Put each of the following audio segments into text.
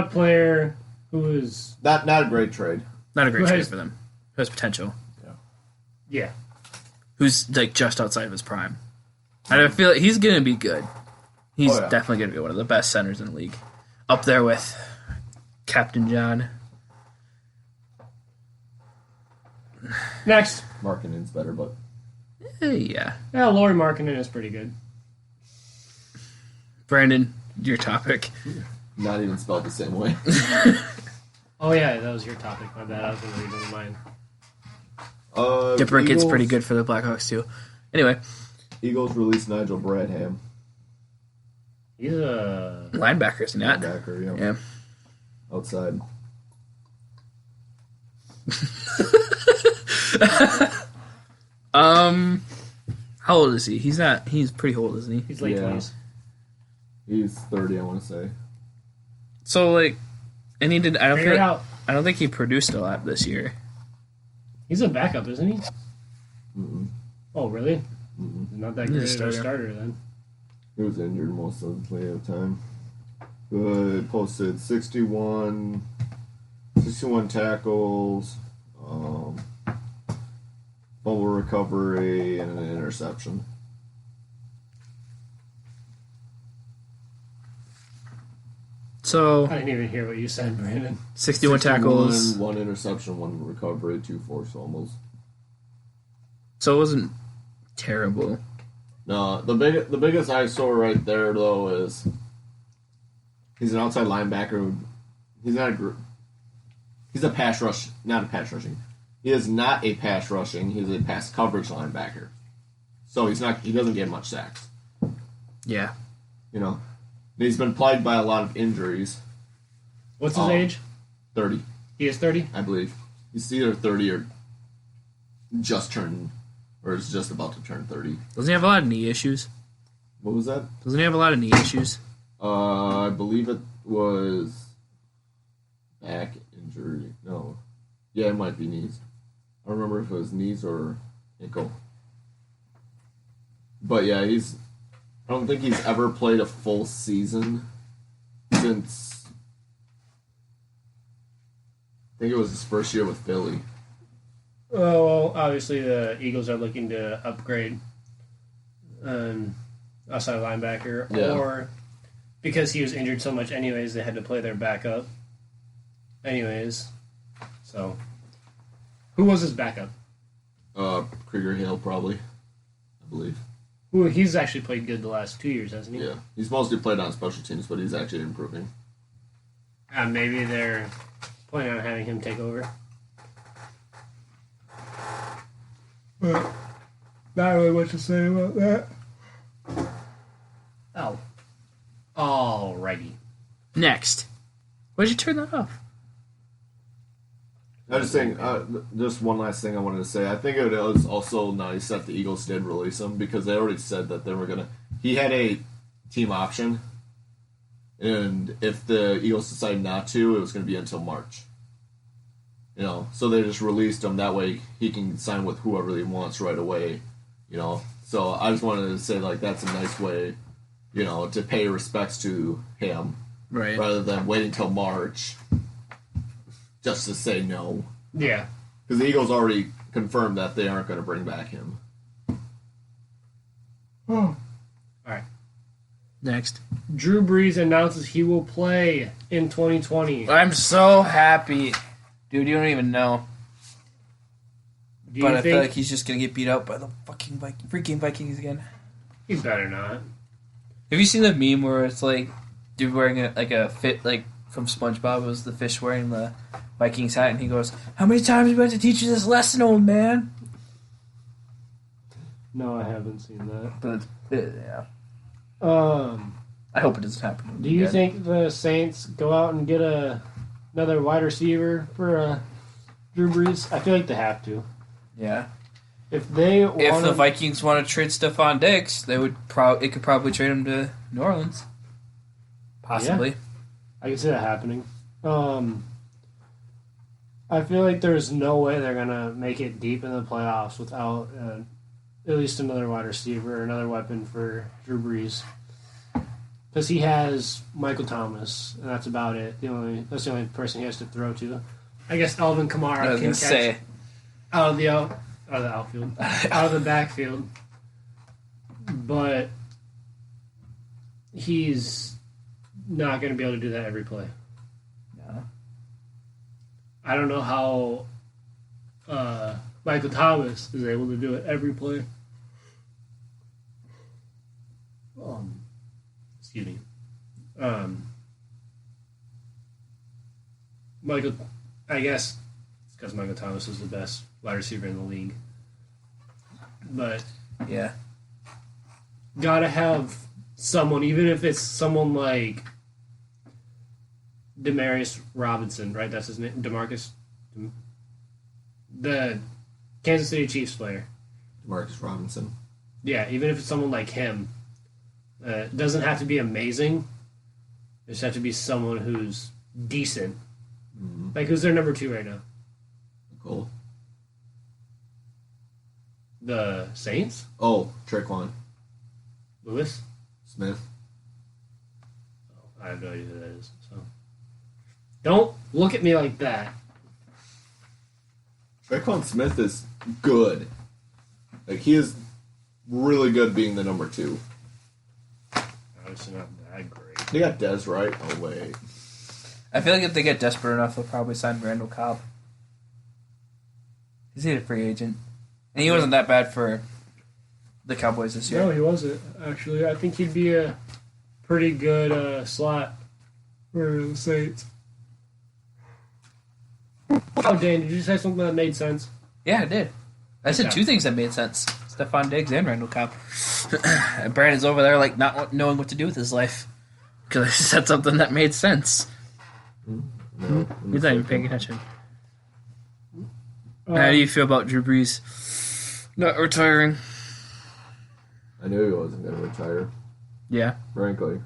a player who is not a great trade. Not a great trade for them. Who has potential. Yeah. Who's like just outside of his prime. I feel like he's going to be good. He's definitely going to be one of the best centers in the league. Up there with Captain John. Next. Markkanen's better, but... Yeah. Yeah, Lauri Markkanen is pretty good. Brandon, your topic. Not even spelled the same way. Oh, yeah, that was your topic. My bad. I was going to read one of mine. DeBricket's pretty good for the Blackhawks, too. Anyway. Eagles released Nigel Bradham. He's a... linebacker, isn't he? Linebacker, yeah. Outside. How old is he? He's pretty old, isn't he? He's late 20s. He's 30, I want to say. So, like, and he did, I don't think he produced a lot this year. He's a backup, isn't he? Mm-mm. Oh, really? Mm-mm. Not that great of a starter, then. He was injured most of the time. Good. Posted 61 tackles, fumble recovery, and an interception. So I didn't even hear what you said, Brandon. 61 tackles. 1 interception, 1 recovery, 2 forced fumbles. So it wasn't terrible. No, the biggest I saw right there, though, is he's an outside linebacker. He's a pass rush, not a pass rushing. He is not a pass rushing. He's a pass coverage linebacker. So he doesn't get much sacks. Yeah. You know, he's been plagued by a lot of injuries. What's his age? 30. He is 30? I believe. He's either 30 or just turned, or is just about to turn 30. Doesn't he have a lot of knee issues? What was that? Doesn't he have a lot of knee issues? I believe it was back injury. No. Yeah, it might be knees. I don't remember if it was knees or ankle. But yeah, I don't think he's ever played a full season since, I think it was his first year with Philly. Oh, well, obviously the Eagles are looking to upgrade outside linebacker, or because he was injured so much anyways, they had to play their backup anyways. So, who was his backup? Krieger Hale, probably, I believe. Who he's actually played good the last 2 years, hasn't he? Yeah, he's mostly played on special teams, but he's actually improving. Maybe they're planning on having him take over. But not really what to say about that. Oh. Alrighty. Next. Why'd you turn that off? I was saying, just one last thing I wanted to say. I think it was also nice that the Eagles did release him because they already said that they were going to... He had a team option, and if the Eagles decided not to, it was going to be until March. You know, so they just released him. That way he can sign with whoever he wants right away, you know. So I just wanted to say, like, that's a nice way, you know, to pay respects to him. Right. Rather than waiting till March just to say no. Yeah. Because the Eagles already confirmed that they aren't going to bring back him. All right. Next. Drew Brees announces he will play in 2020. I'm so happy. Dude, you don't even know. But I feel like he's just going to get beat out by the fucking freaking Vikings again. He better not. Have you seen the meme where it's like dude wearing a fit, like from SpongeBob, it was the fish wearing the Vikings hat, and he goes, "How many times have we had to teach you this lesson, old man?" No, I haven't seen that. But yeah. I hope it doesn't happen. Do you think the Saints go out and get another wide receiver for Drew Brees? I feel like they have to. Yeah. If the Vikings want to trade Stephon Diggs, they would it could probably trade him to New Orleans. Possibly. Yeah, I can see that happening. I feel like there's no way they're gonna make it deep in the playoffs without at least another wide receiver, another weapon for Drew Brees. Because he has Michael Thomas, and that's about it. That's the only person he has to throw to. I guess Alvin Kamara can catch out of the outfield, out of the backfield, but he's not going to be able to do that every play. No. I don't know how Michael Thomas is able to do it every play. Excuse me. Michael, I guess it's because Michael Thomas is the best wide receiver in the league. But yeah, gotta have someone, even if it's someone like Demarcus Robinson, right? That's his name, Demarcus, the Kansas City Chiefs player. Demarcus Robinson. Yeah, even if it's someone like him. It doesn't have to be amazing. It just have to be someone who's decent. Mm-hmm. Like, who's their number 2 right now? Cool. The Saints? Oh, Traquan. Lewis? Smith. Oh, I have no idea who that is. So, don't look at me like that. Traquan Smith is good. Like, he is really good being the number 2. It's not that great. They got Dez right. Oh, wait. I feel like if they get desperate enough, they'll probably sign Randall Cobb. He's a free agent. And he wasn't that bad for the Cowboys this year. No, he wasn't, actually. I think he'd be a pretty good slot for the Saints. Oh, Dan, did you say something that made sense? Yeah, I did. I said 2 things that made sense. Stephon Diggs and Randall Cobb. And Brandon's over there like not knowing what to do with his life. Because I said something that made sense. No. He's not even paying attention. How do you feel about Drew Brees not retiring? I knew he wasn't going to retire. Yeah. Frankly.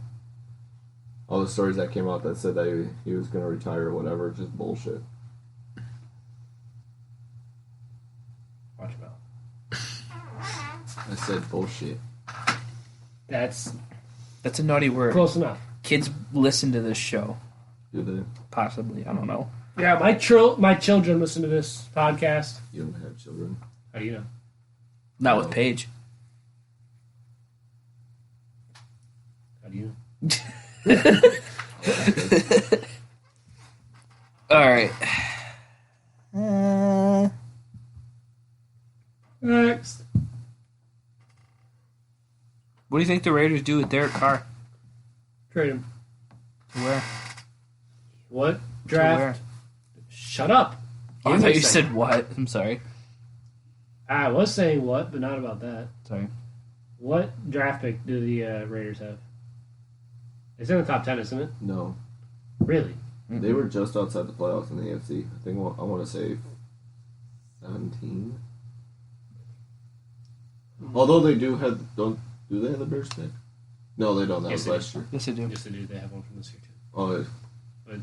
All the stories that came out that said that he was going to retire or whatever, just bullshit. Watch him out. I said bullshit. That's a naughty word. close enough. Kids listen to this show. Do they? Possibly. I don't know. Yeah, my children listen to this podcast. You don't have children. How do you know? Not with Paige. How do you know? All right. Next. What do you think the Raiders do with Derek Carr? Trade him. To where? What? Draft? Shut up. Oh, I thought you said what. I'm sorry. I was saying what, but not about that. Sorry. What draft pick do the Raiders have? It's in the top 10, isn't it? No. Really? Mm-hmm. They were just outside the playoffs in the AFC. I think I want to say 17. Although they do have... Do they have the Bears pick? No, they don't. That was last year. Yes, they do. Yes, they do. They have one from this year, too. Oh, But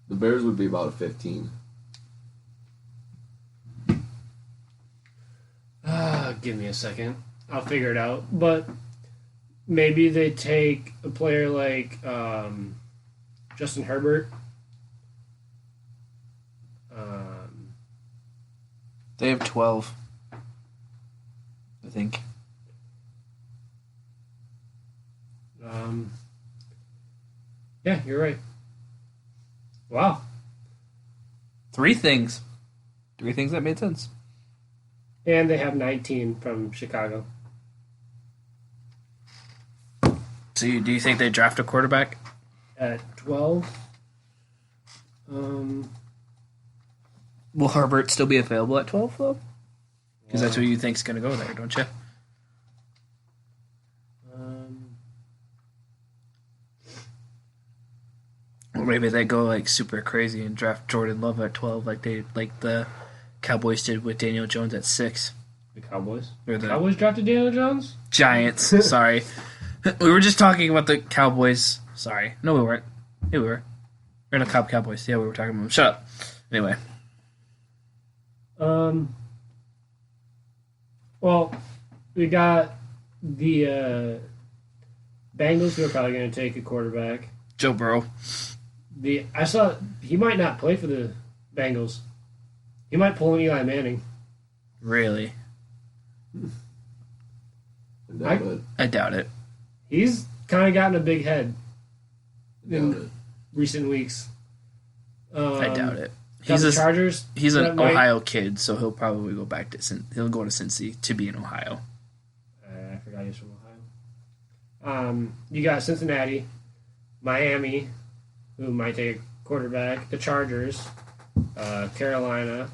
the Bears would be about 15. give me a second. I'll figure it out. But maybe they take a player like Justin Herbert. They have 12. I think. Yeah, you're right. Wow. 3 things. 3 things that made sense. And they have 19 from Chicago. So do you think they draft a quarterback? At 12. Will Herbert still be available at 12, though? Because that's who you think's going to go there, don't you? Or maybe they go like super crazy and draft Jordan Love at 12, like the Cowboys did with Daniel Jones at 6. The Cowboys? Or the Cowboys drafted Daniel Jones? Giants. Sorry, we were just talking about the Cowboys. Sorry, no, we weren't. Yeah, we were. We're in the Cowboys. Yeah, we were talking about them. Shut up. Anyway. Well, we got the Bengals who are probably going to take a quarterback. Joe Burrow. I saw he might not play for the Bengals. He might pull an Eli Manning. Really? I doubt it. He's kind of gotten a big head in recent weeks. I doubt it. He's Chargers. He's an Ohio kid, so he'll probably go back to he'll go to Cincy to be in Ohio. I forgot he's from Ohio. You got Cincinnati, Miami, who might take a quarterback. The Chargers, Carolina.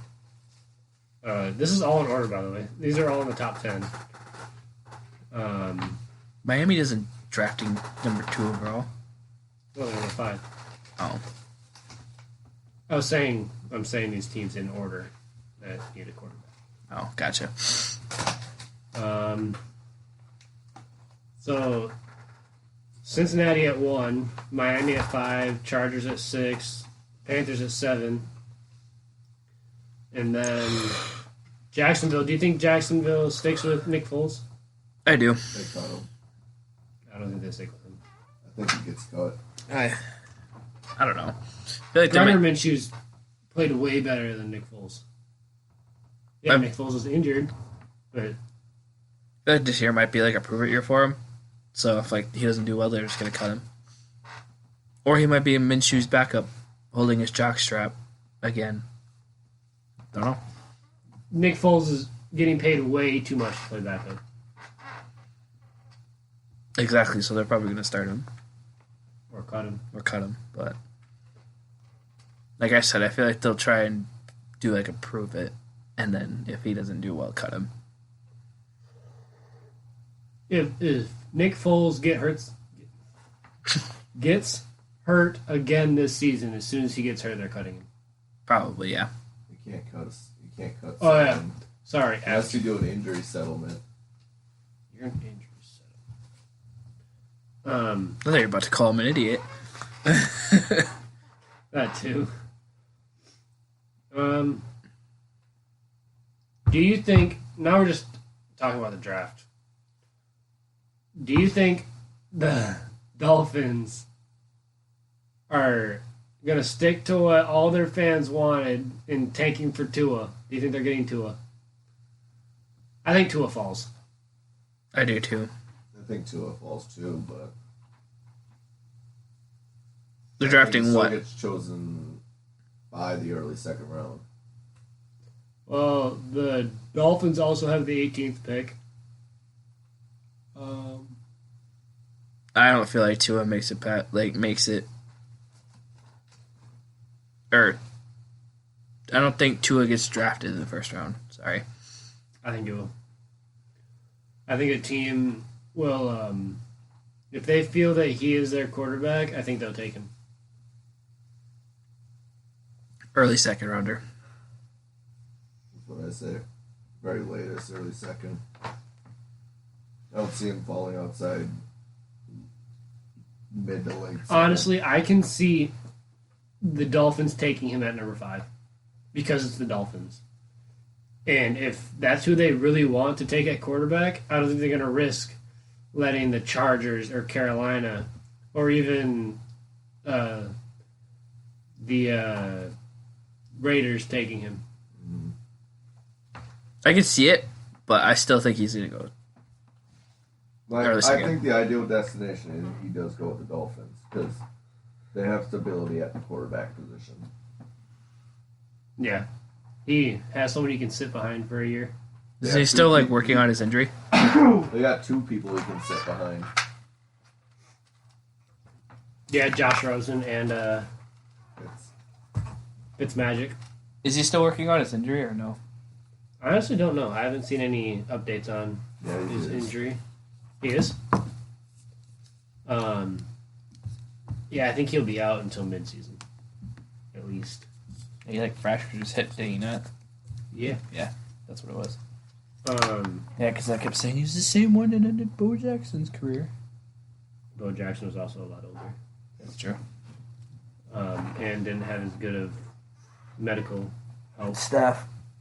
This is all in order, by the way. These are all in the top 10. Miami isn't drafting number 2 overall. Well, number 5. Oh. I'm saying these teams in order that need a quarterback. Oh, gotcha. So Cincinnati at 1, Miami at 5, Chargers at 6, Panthers at 7, and then Jacksonville. Do you think Jacksonville sticks with Nick Foles? I do. They cut him. I don't think they stick with him. I think he gets cut. I don't know. I feel like Minshew's played way better than Nick Foles. Yeah, Nick Foles was injured, but I feel like this year might be like a prove it year for him. So if he doesn't do well, they're just gonna cut him. Or he might be in Minshew's backup, holding his jockstrap again. Don't know. Nick Foles is getting paid way too much to play backup. Exactly, so they're probably going to start him. Or cut him. But like I said, I feel like they'll try and do a prove it, and then if he doesn't do well, cut him. If Nick Foles gets hurt again this season, as soon as he gets hurt, they're cutting him. Probably, yeah. You can't cut. Oh, yeah. Sorry. He has to do an injury settlement. You're an injury settlement. I thought you were about to call him an idiot. That too. Do you think... Now we're just talking about the draft. Do you think the Dolphins are going to stick to what all their fans wanted in tanking for Tua? Do you think they're getting Tua? I think Tua falls. I do too. I think Tua falls too, but they're drafting what? Gets chosen by the early second round. Well, the Dolphins also have the 18th pick. I don't feel like Tua makes it or I don't think Tua gets drafted in the first round. Sorry. I think it will. I think a team will, if they feel that he is their quarterback, I think they'll take him. Early second rounder. That's what I say. Very latest, early second. I don't see him falling outside mid to late. Honestly, I can see the Dolphins taking him at number 5 because it's the Dolphins. And if that's who they really want to take at quarterback, I don't think they're going to risk letting the Chargers or Carolina or even the Raiders taking him. I can see it, but I still think he's going to go. I think the ideal destination is he does go with the Dolphins because they have stability at the quarterback position. Yeah. He has somebody he can sit behind for a year. Is he still working on his injury? They got 2 people he can sit behind. Yeah, Josh Rosen and Fitzmagic. Is he still working on his injury or no? I honestly don't know. I haven't seen any updates on his injury. He is? Yeah, I think he'll be out until midseason. At least. He fractured his hip, did he not? Yeah. Yeah, that's what it was. Yeah, because I kept saying he was the same one that ended Bo Jackson's career. Bo Jackson was also a lot older. That's true. And didn't have as good of medical help.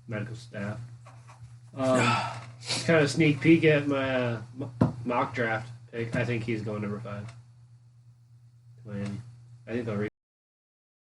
Medical staff. Kind of a sneak peek at my mock draft. pick. I think he's going number 5 to Miami. I think they'll